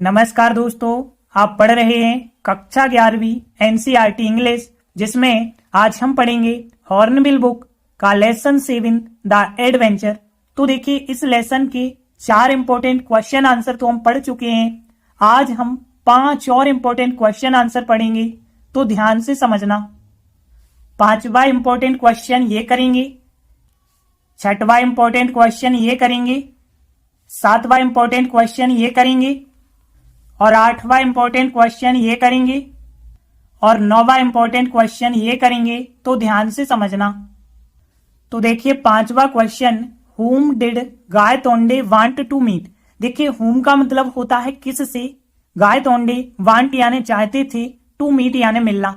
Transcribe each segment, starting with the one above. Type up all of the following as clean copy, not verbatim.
नमस्कार दोस्तों, आप पढ़ रहे हैं कक्षा 11वीं एनसीईआरटी इंग्लिश, जिसमें आज हम पढ़ेंगे हॉर्नबिल बुक का लेसन 7 द एडवेंचर। तो देखिए, इस लेसन के 4 इंपॉर्टेंट क्वेश्चन आंसर तो हम पढ़ चुके हैं। आज हम 5 और इंपॉर्टेंट क्वेश्चन आंसर पढ़ेंगे, तो ध्यान से समझना। 5वां इंपॉर्टेंट क्वेश्चन ये करेंगे, 6वां इंपॉर्टेंट क्वेश्चन ये करेंगे, 7वां इंपॉर्टेंट क्वेश्चन ये करेंगे और 8वां इंपॉर्टेंट क्वेश्चन ये करेंगे और 9वां इंपॉर्टेंट क्वेश्चन ये करेंगे। तो ध्यान से समझना। तो देखिए, 5वां question, whom did Gaitonde want to meet. देखिए, whom का मतलब होता है किस से, गायतोंडे वांट यानी चाहते थे, टू मीट यानी मिलना।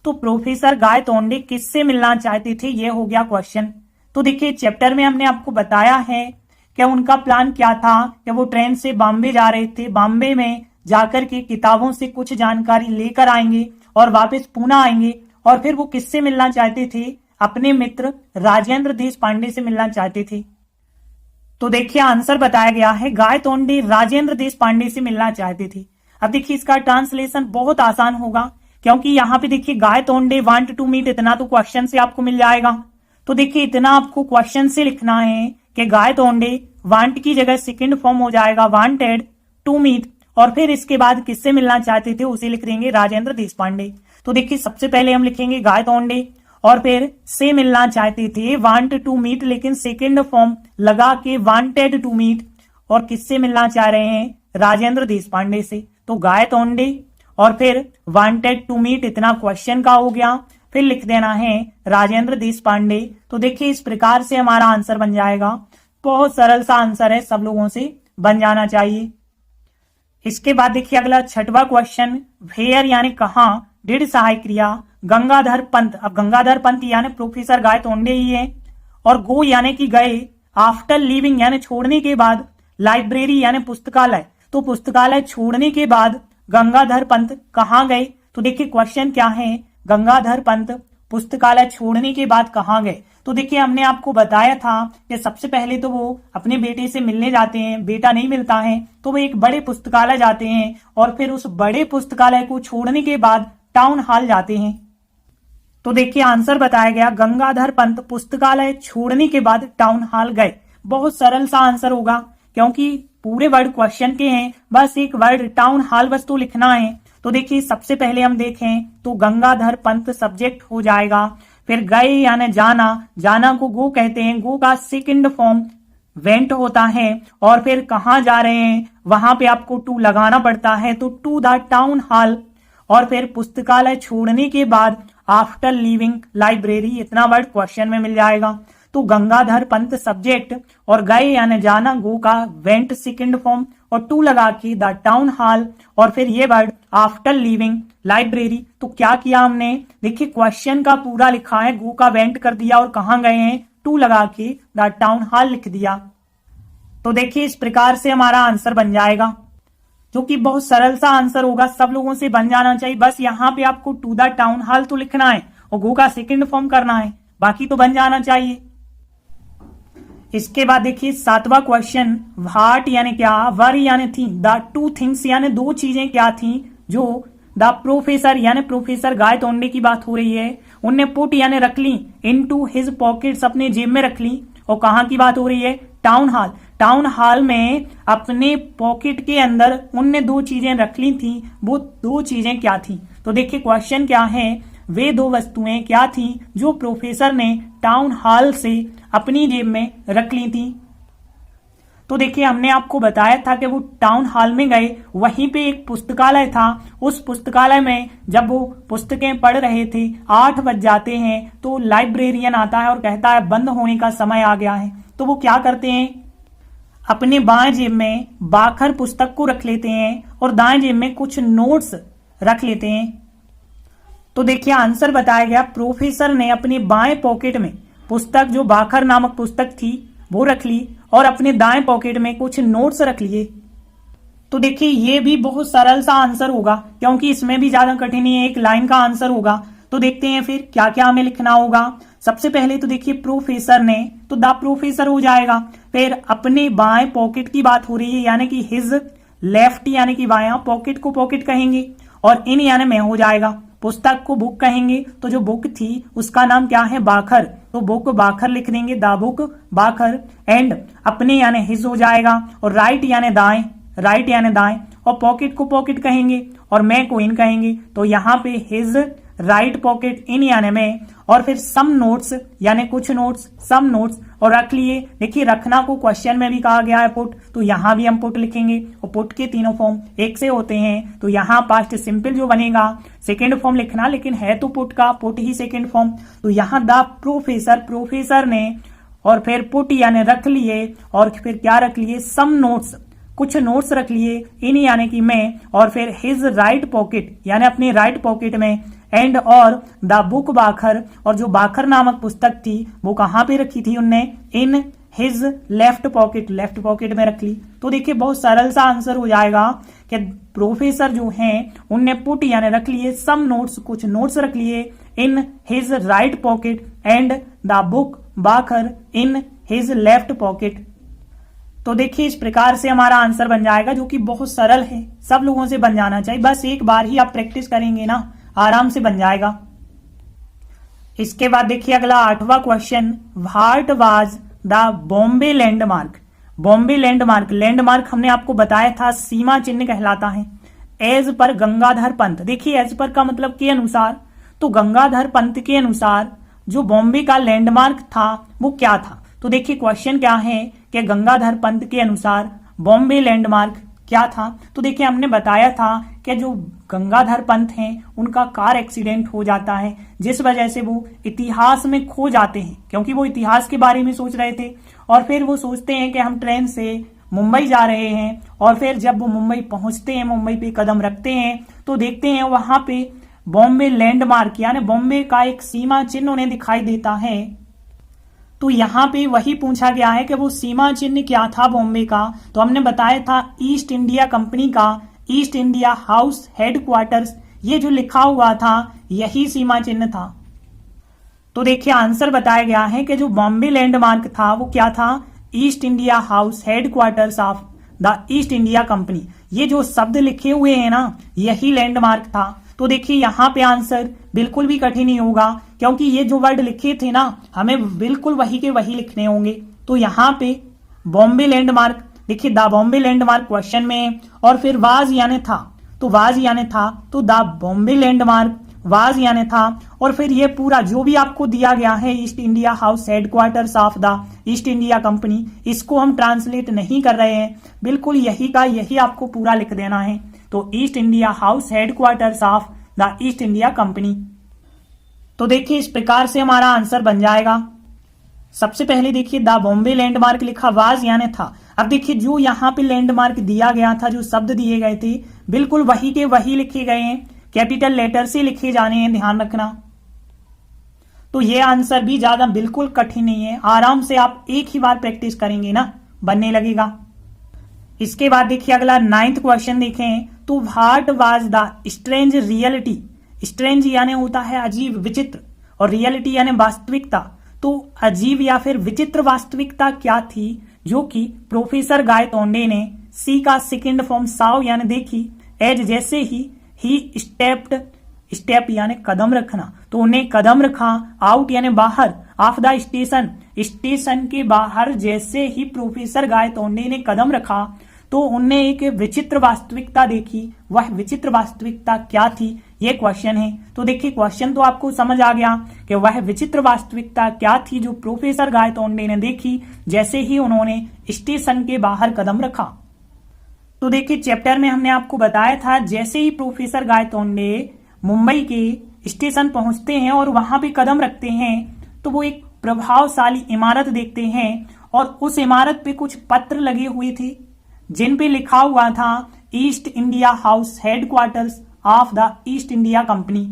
तो प्रोफेसर गायतोंडे किससे मिलना चाहते थे, ये हो गया क्वेश्चन। तो देखिए, चैप्टर में हमने आपको बताया है कि उनका प्लान क्या था कि वो ट्रेन से बॉम्बे जा रहे थे। बॉम्बे में जाकर के किताबों से कुछ जानकारी लेकर आएंगे और वापस पुणे आएंगे, और फिर वो किससे मिलना चाहते थे, अपने मित्र राजेंद्र देश पांडे से मिलना चाहते थे। तो देखिए, आंसर बताया गया है, गायतोंडे राजेंद्र देश पांडे से मिलना चाहते थे। अब देखिए, इसका ट्रांसलेशन बहुत आसान होगा, क्योंकि यहाँ पे देखिए गायतोंडे वांट टू मीट, इतना तो क्वेश्चन से आपको मिल जाएगा। तो देखिए, इतना आपको क्वेश्चन से लिखना है कि गायतोंडे वांट की जगह सेकंड फॉर्म हो जाएगा वांटेड टू मीट, और फिर इसके बाद किससे मिलना चाहते थे उसे लिख देंगे राजेंद्र देशपांडे। तो देखिए, सबसे पहले हम लिखेंगे गायतोंडे और फिर से मिलना चाहते थे वांट टू मीट, लेकिन सेकंड फॉर्म लगा के वांटेड टू मीट, और किससे मिलना चाह रहे हैं, राजेंद्र देशपांडे से। तो गायतोंडे और फिर वांटेड टू मीट, इतना क्वेश्चन का हो गया। फिर लिख देना है राजेंद्र देशपांडे। तो देखिए, इस प्रकार से हमारा आंसर बन जाएगा। बहुत सरल सा आंसर है, सब लोगों से बन जाना चाहिए। इसके बाद देखिए अगला 6वां क्वेश्चन, वेयर यानी कहां, डिड सहायक क्रिया गंगाधर पंत। अब गंगाधर पंत यानी प्रोफेसर गायतोंडे ही है, और गो यानी कि गए, आफ्टर लिविंग यानी छोड़ने के बाद, लाइब्रेरी यानी पुस्तकालय। तो पुस्तकालय छोड़ने के बाद गंगाधर पंत कहाँ गए। तो देखिए, क्वेश्चन क्या है, गंगाधर पंत पुस्तकालय छोड़ने के बाद कहाँ गए। तो देखिए, हमने आपको बताया था कि सबसे पहले तो वो अपने बेटे से मिलने जाते हैं, बेटा नहीं मिलता है तो वो एक बड़े पुस्तकालय जाते हैं, और फिर उस बड़े पुस्तकालय को छोड़ने के बाद टाउन हॉल जाते हैं। तो देखिए, आंसर बताया गया, गंगाधर पंत पुस्तकालय छोड़ने के बाद टाउन हॉल गए। बहुत सरल सा आंसर होगा, क्योंकि पूरे वर्ड क्वेश्चन के हैं, बस एक वर्ड टाउन हॉल बस तो लिखना है। तो देखिए, सबसे पहले हम देखें तो गंगाधर पंत सब्जेक्ट हो जाएगा, फिर गए यानी जाना, जाना को गो कहते हैं, गो का सेकंड फॉर्म वेंट होता है, और फिर कहाँ जा रहे हैं वहां पे आपको टू लगाना पड़ता है, तो टू द टाउन हॉल, और फिर पुस्तकालय छोड़ने के बाद आफ्टर लीविंग लाइब्रेरी, इतना वर्ड क्वेश्चन में मिल जाएगा। तो गंगाधर पंत सब्जेक्ट, और गए यानी जाना, गो का वेंट सेकंड फॉर्म, और टू लगा के द टाउन हॉल, और फिर ये वर्ड आफ्टर लीविंग लाइब्रेरी। तो क्या किया हमने, देखिए क्वेश्चन का पूरा लिखा है, गो का वेंट कर दिया और कहां गए हैं, टू लगा के द टाउन हॉल लिख दिया। तो देखिए, इस प्रकार से हमारा आंसर बन जाएगा, जो कि बहुत सरल सा आंसर होगा, सब लोगों से बन जाना चाहिए। बस यहाँ पे आपको टू द टाउन हॉल तो लिखना है और गो का सेकंड फॉर्म करना है, बाकी तो बन जाना चाहिए। इसके बाद देखिए 7वां क्वेश्चन, व्हाट यानी क्या, वर यानी थी, द टू थिंग्स यानी दो चीजें क्या थी, जो द प्रोफेसर यानी प्रोफेसर गायतोंडे की बात हो रही है, उनने पुट यानी रख ली, इनटू हिज पॉकेट्स अपने जेब में रख ली। और कहाँ की बात हो रही है, टाउन हॉल। टाउन हॉल में अपने पॉकेट के अंदर उनने दो चीजें रख ली थी, वो दो चीजें क्या थी। तो देखिए, क्वेश्चन क्या है, वे दो वस्तुएं क्या थी जो प्रोफेसर ने टाउन हॉल से अपनी जेब में रख ली थी। तो देखिए, हमने आपको बताया था कि वो टाउन हॉल में गए, वहीं पे एक पुस्तकालय था, उस पुस्तकालय में जब वो पुस्तकें पढ़ रहे थे, 8 बज जाते हैं, तो लाइब्रेरियन आता है और कहता है बंद होने का समय आ गया है। तो वो क्या करते हैं, अपने बाएं जेब में बाखर पुस्तक को रख लेते हैं और दाएं जेब में कुछ नोट्स रख लेते हैं। तो देखिए, आंसर बताया गया, प्रोफेसर ने अपने बाएं पॉकेट में पुस्तक, जो बाखर नामक पुस्तक थी, वो रख ली, और अपने दाएं पॉकेट में कुछ नोट्स रख लिए। तो देखिए, ये भी बहुत सरल सा आंसर होगा, क्योंकि इसमें भी ज्यादा कठिन नहीं है, एक लाइन का आंसर होगा। तो देखते हैं फिर क्या क्या हमें लिखना होगा। सबसे पहले तो देखिए, प्रोफेसर ने, तो द प्रोफेसर हो जाएगा, फिर अपने बाएं पॉकेट की बात हो रही है, यानी कि हिज लेफ्ट यानी कि बायां, पॉकेट को पॉकेट कहेंगे और इन यानी में हो जाएगा। पुस्तक को बुक कहेंगे तो जो बुक थी उसका नाम क्या है, बाखर, तो बुक बाखर लिख देंगे, द बुक बाखर। एंड अपने यानी हिज हो जाएगा और राइट यानी दाएं, राइट यानी दाएं, और पॉकेट को पॉकेट कहेंगे और मैं को इन कहेंगे, तो यहाँ पे हिज राइट पॉकेट, इन यानी में, और फिर सम नोट्स यानी कुछ नोट्स, सम नोट्स, और रख लिए। देखिए रखना को क्वेश्चन में भी कहा गया है पुट, तो यहाँ भी हम पुट लिखेंगे और पुट के तीनों फॉर्म एक से होते हैं, तो यहाँ पास्ट सिंपल जो बनेगा सेकेंड फॉर्म लिखना, लेकिन है तो पुट का, पुट ही सेकेंड फॉर्म। तो यहाँ द प्रोफेसर, प्रोफेसर ने, और फिर पुट यानी रख लिए, और फिर क्या रख लिए, सम नोट्स, कुछ नोट्स रख लिए, इन यानी कि मैं, और फिर हिज राइट पॉकेट यानी अपने राइट पॉकेट में, एंड और द बुक बाखर, और जो बाखर नामक पुस्तक थी वो कहाँ पे रखी थी उनने, इन his left pocket, left pocket में रख ली। तो देखिए बहुत सरल सा आंसर हो जाएगा कि प्रोफेसर जो हैं उनने पुट यानी रख लिए सम नोट्स, कुछ नोट्स रख लिए, in his right pocket and the book bakhar in his left pocket. तो देखिए इस प्रकार से हमारा आंसर बन जाएगा, जो कि बहुत सरल है, सब लोगों से बन जाना चाहिए, बस एक बार ही आप प्रैक्टिस करेंगे ना आराम से बन जाएगा। इसके बाद देखिए अगला 8वां question, what was the Bombay landmark. Bombay landmark, landmark हमने आपको बताया था सीमा चिन्ह कहलाता है। एज पर गंगाधर पंत, देखिए एज पर का मतलब के अनुसार, तो गंगाधर पंत के अनुसार जो बॉम्बे का लैंडमार्क था वो क्या था। तो देखिए क्वेश्चन क्या है कि गंगाधर पंत के अनुसार बॉम्बे लैंडमार्क क्या था। तो देखिए हमने बताया था कि जो गंगाधर पंत हैं उनका कार एक्सीडेंट हो जाता है, जिस वजह से वो इतिहास में खो जाते हैं, क्योंकि वो इतिहास के बारे में सोच रहे थे, और फिर वो सोचते हैं कि हम ट्रेन से मुंबई जा रहे हैं, और फिर जब वो मुंबई पहुंचते हैं, मुंबई पे कदम रखते हैं, तो देखते हैं वहां पे बॉम्बे लैंडमार्क यानी बॉम्बे का एक सीमा चिन्ह उन्हें दिखाई देता है। तो यहाँ पे वही पूछा गया है कि वो सीमा चिन्ह क्या था बॉम्बे का। तो हमने बताया था ईस्ट इंडिया कंपनी का ईस्ट इंडिया हाउस हेडक्वार्टर्स, ये जो लिखा हुआ था यही सीमा चिन्ह था। तो देखिए आंसर बताया गया है कि जो बॉम्बे लैंडमार्क था वो क्या था, east India house headquarters of the east India company. ये जो शब्द लिखे हुए हैं ना यही लैंडमार्क था। तो देखिए यहाँ पे आंसर बिल्कुल भी कठिन नहीं होगा, क्योंकि ये जो वर्ड लिखे थे ना हमें बिल्कुल वही के वही लिखने होंगे। तो यहाँ पे बॉम्बे लैंडमार्क, देखिए द बॉम्बे लैंडमार्क क्वेश्चन में, और फिर वाज यानी था, तो वाज यानी था, तो द बॉम्बे लैंडमार्क वाज यानी था, और फिर ये पूरा जो भी आपको दिया गया है east India house headquarters of the east India company, इसको हम ट्रांसलेट नहीं कर रहे हैं, बिल्कुल यही का यही आपको पूरा लिख देना है। तो east India house headquarters of the east India company. तो देखिए इस प्रकार से हमारा आंसर बन जाएगा। सबसे पहले देखिए द बॉम्बे लैंडमार्क लिखा, वाज यानी था। अब देखिए जो यहाँ पे लैंडमार्क दिया गया था, जो शब्द दिए गए थे बिल्कुल वही के वही लिखे गए हैं, कैपिटल लेटर से लिखे जाने हैं, ध्यान रखना। तो ये आंसर भी ज्यादा बिल्कुल कठिन नहीं है, आराम से आप एक ही बार प्रैक्टिस करेंगे ना बनने लगेगा। इसके बाद देखिए अगला 9th क्वेश्चन देखें, तो what was the strange reality. Strange यानी होता है अजीब विचित्र, और रियलिटी यानी वास्तविकता। तो अजीब या फिर विचित्र वास्तविकता क्या थी जो कि प्रोफेसर गायतोंडे ने सी का सेकंड फॉर्म साव यानी देखी, एज जैसे ही स्टेप्ड, स्टेप यानी कदम रखना, तो उन्हें कदम रखा, आउट यानी बाहर, ऑफ द स्टेशन, स्टेशन के बाहर जैसे ही प्रोफेसर गायतोंडे ने कदम रखा तो उनने एक विचित्र वास्तविकता देखी। वह विचित्र वास्तविकता क्या थी, ये क्वेश्चन है। तो देखिए क्वेश्चन तो आपको समझ आ गया कि वह विचित्र वास्तविकता क्या थी जो प्रोफेसर गायतोंडे ने देखी जैसे ही उन्होंने स्टेशन के बाहर कदम रखा। तो देखिए चैप्टर में हमने आपको बताया था जैसे ही प्रोफेसर गायतोंडे मुंबई के स्टेशन पहुंचते हैं और वहां भी कदम रखते हैं तो वो एक प्रभावशाली इमारत देखते हैं, और उस इमारत पे कुछ पत्र लगे हुए थे जिन पे लिखा हुआ था east India house headquarters of the east India company.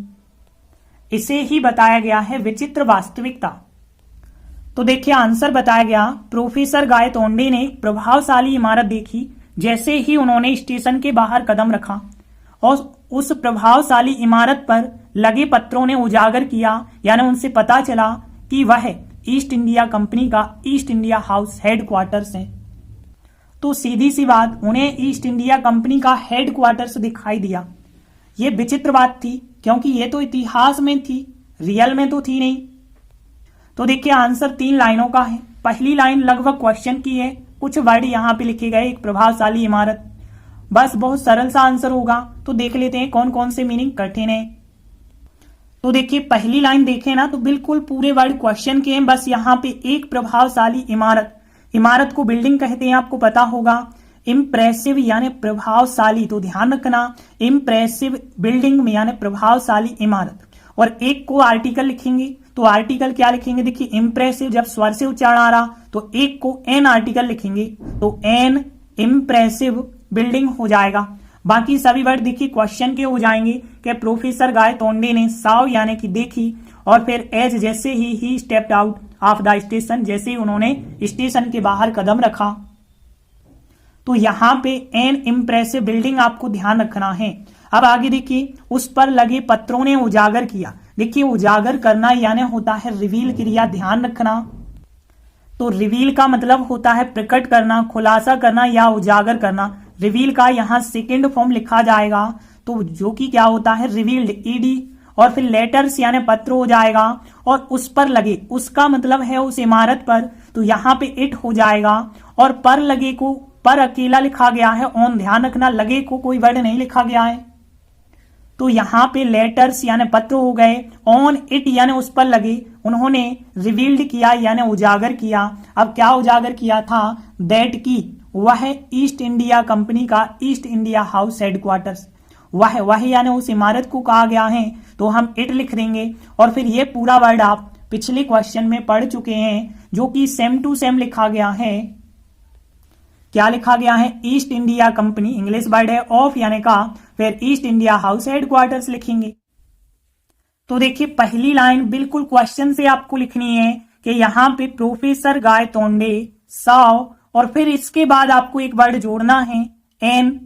इसे ही बताया गया है विचित्र वास्तविकता। तो देखिए आंसर बताया गया, प्रोफेसर गायतोंडे ने एक प्रभावशाली इमारत देखी जैसे ही उन्होंने स्टेशन के बाहर कदम रखा, और उस प्रभावशाली इमारत पर लगे पत्रों ने उजागर किया, यानी उनसे पता चला कि वह ईस्ट इंडिया कंपनी का ईस्ट इंडिया हाउस हेडक्वार्टर्स है। तो सीधी सी बात उन्हें ईस्ट इंडिया कंपनी का हेडक्वार्टर्स दिखाई दिया। ये विचित्र बात थी क्योंकि ये तो इतिहास में थी, रियल में तो थी नहीं। तो देखिए आंसर 3 लाइनों का है। पहली लाइन लगभग क्वेश्चन की है, कुछ वर्ड यहाँ पे लिखे गए, एक प्रभावशाली इमारत, बस बहुत सरल सा आंसर होगा। तो देख लेते हैं कौन कौन से मीनिंग कठिन है। तो देखिए पहली लाइन देखें ना तो बिल्कुल पूरे वर्ड क्वेश्चन के हैं, बस यहाँ पे एक प्रभावशाली इमारत, इमारत को बिल्डिंग कहते हैं, आपको पता होगा। इम्प्रेसिव यानी प्रभावशाली, तो ध्यान रखना इम्प्रेसिव बिल्डिंग में यानी प्रभावशाली इमारत। और एक को आर्टिकल लिखेंगे, तो आर्टिकल क्या लिखेंगे, देखिए इम्प्रेसिव जब स्वर से उच्चारण आ रहा तो एक को एन आर्टिकल लिखेंगे, तो एन इम्प्रेसिव बिल्डिंग हो जाएगा। बाकी सभी वर्ड देखिए क्वेश्चन के हो जाएंगे कि प्रोफेसर गायतोंडे ने साव यानी कि देखी, और फिर एज जैसे ही stepped out of the station, जैसे ही उन्होंने स्टेशन के बाहर कदम रखा। तो यहाँ पे एन इम्प्रेसिव बिल्डिंग आपको ध्यान रखना है। अब आगे देखिए उस पर लगे पत्रों ने उजागर किया। देखिए उजागर करना यानी होता है रिवील क्रिया, ध्यान रखना। तो रिवील का मतलब होता है प्रकट करना, खुलासा करना या उजागर करना। रिवील का यहाँ सेकेंड फॉर्म लिखा जाएगा, तो जो कि क्या होता है रिवील्ड, ईडी, और फिर लेटर्स यानी पत्र हो जाएगा। और उस पर लगे, उसका मतलब है उस इमारत पर, तो यहाँ पे इट हो जाएगा। और पर लगे को पर अकेला लिखा गया है, ऑन ध्यान रखना, लगे को कोई वर्ड नहीं लिखा गया है। तो यहाँ पे लेटर्स यानी पत्र हो गए, ऑन इट यानी उस पर लगे, उन्होंने रिवील्ड किया यानी उजागर किया। अब क्या उजागर किया था, दैट की वह ईस्ट इंडिया कंपनी का ईस्ट इंडिया हाउस हेडक्वार्टर्स, वह यानी उस इमारत को कहा गया है, तो हम इट लिख देंगे। और फिर ये पूरा वर्ड आप पिछले क्वेश्चन में पढ़ चुके हैं, जो कि सेम टू सेम लिखा गया है। क्या लिखा गया है, east India company, English word है ऑफ यानी का, फिर ईस्ट इंडिया हाउस हेडक्वार्टर्स लिखेंगे। तो देखिए पहली लाइन बिल्कुल क्वेश्चन से आपको लिखनी है कि यहाँ पे प्रोफेसर गायतोंडे साव, और फिर इसके बाद आपको एक वर्ड जोड़ना है, एन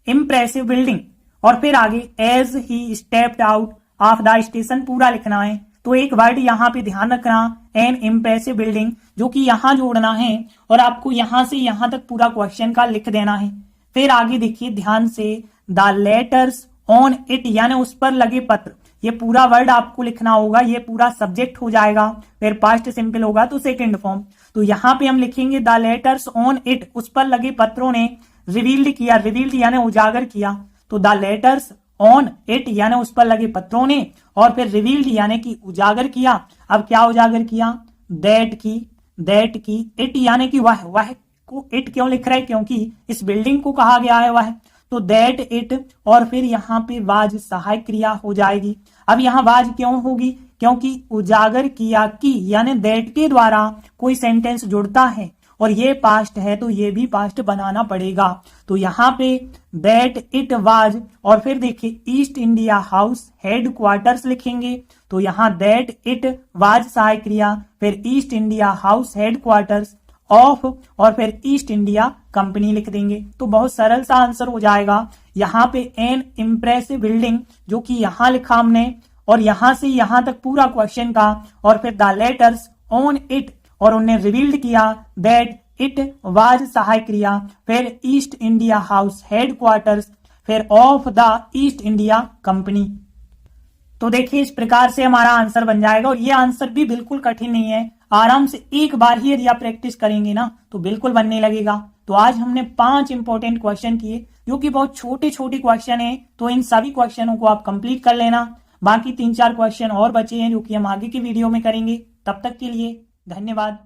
इम्प्रेसिव बिल्डिंग, और फिर आगे as he stepped out of the station पूरा लिखना है। तो एक वर्ड यहाँ पे ध्यान रखना, एन इम्प्रेसिव बिल्डिंग, जो कि यहाँ जोड़ना है, और आपको यहाँ से यहाँ तक पूरा क्वेश्चन का लिख देना है। फिर आगे देखिए ध्यान से, द लेटर्स ऑन इट यानी उस पर लगे पत्र, ये पूरा वर्ड आपको लिखना होगा, ये पूरा सब्जेक्ट हो जाएगा। फिर पास्ट सिंपल होगा तो सेकंड फॉर्म। तो यहाँ पे हम लिखेंगे द लेटर्स ऑन इट, उस पर लगे पत्रों ने रिवील्ड किया, रिवील्ड यानी उजागर किया, तो द लेटर्स ऑन इट यानी उस पर लगे पत्रों ने, और फिर रिवील्ड यानी कि उजागर किया। अब क्या उजागर किया, दैट की इट यानी कि वह को इट क्यों लिख रहा है, क्योंकि इस बिल्डिंग को कहा गया है वह, तो दैट इट, और फिर यहाँ पे वाज सहायक क्रिया हो जाएगी। अब यहाँ वाज क्यों होगी, क्योंकि उजागर किया की यानी दैट के द्वारा कोई सेंटेंस जुड़ता है, और ये पास्ट है तो ये भी पास्ट बनाना पड़ेगा। तो यहाँ पे दैट इट वाज, और फिर देखिए ईस्ट इंडिया हाउस हेडक्वार्टर्स लिखेंगे, तो यहाँ दैट इट वाज सहायक क्रिया, फिर east India house headquarters of, और फिर ईस्ट इंडिया कंपनी लिख देंगे। तो बहुत सरल सा आंसर हो जाएगा। यहाँ पे एन इम्प्रेसिव बिल्डिंग, जो कि यहाँ लिखा हमने, और यहाँ से यहाँ तक पूरा क्वेश्चन का, और फिर द लेटर्स ऑन इट, और उन्हें रिवील्ड किया दैट इट वाज सहायक क्रिया, फिर ईस्ट इंडिया हाउस हेडक्वार्टर्स, फिर of the east India company. तो देखिए इस प्रकार से हमारा आंसर बन जाएगा, और ये आंसर भी बिल्कुल कठिन नहीं है, आराम से एक बार ही यदि आप प्रैक्टिस करेंगे ना तो बिल्कुल बनने लगेगा। तो आज हमने 5 इंपॉर्टेंट क्वेश्चन किए, जो कि बहुत छोटे छोटे क्वेश्चन हैं, तो इन सभी क्वेश्चनों को आप कंप्लीट कर लेना। बाकी 3-4 क्वेश्चन और बचे हैं, जो कि हम आगे की वीडियो में करेंगे। तब तक के लिए धन्यवाद।